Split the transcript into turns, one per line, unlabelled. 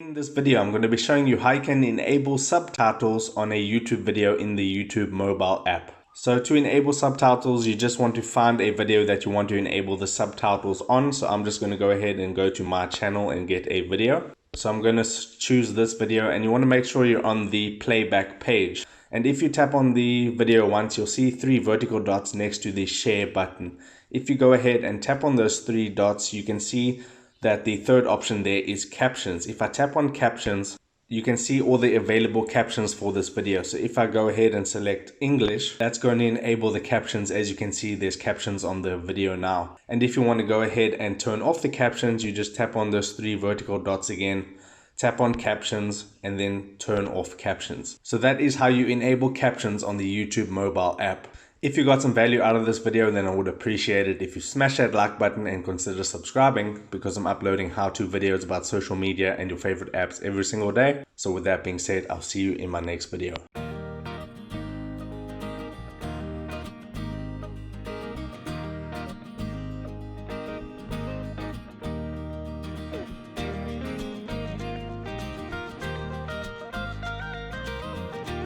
In this video, I'm going to be showing you how you can enable subtitles on a YouTube video in the YouTube mobile app. So to enable subtitles, you just want to find a video that you want to enable the subtitles on. So I'm just going to go ahead and go to my channel and get a video. So I'm going to choose this video, and you want to make sure you're on the playback page. And if you tap on the video once, you'll see 3 vertical dots next to the share button. If you go ahead and tap on those 3 dots, you can see that the third option there is captions. If I tap on captions, you can see all the available captions for this video. So if I go ahead and select English, that's going to enable the captions. As you can see, there's captions on the video now. And if you want to go ahead and turn off the captions, you just tap on those 3 vertical dots again, tap on captions, and then turn off captions. So that is how you enable captions on the YouTube mobile app. If you got some value out of this video, then I would appreciate it if you smash that like button and consider subscribing, because I'm uploading how-to videos about social media and your favorite apps every single day. So with that being said, I'll see you in my next video.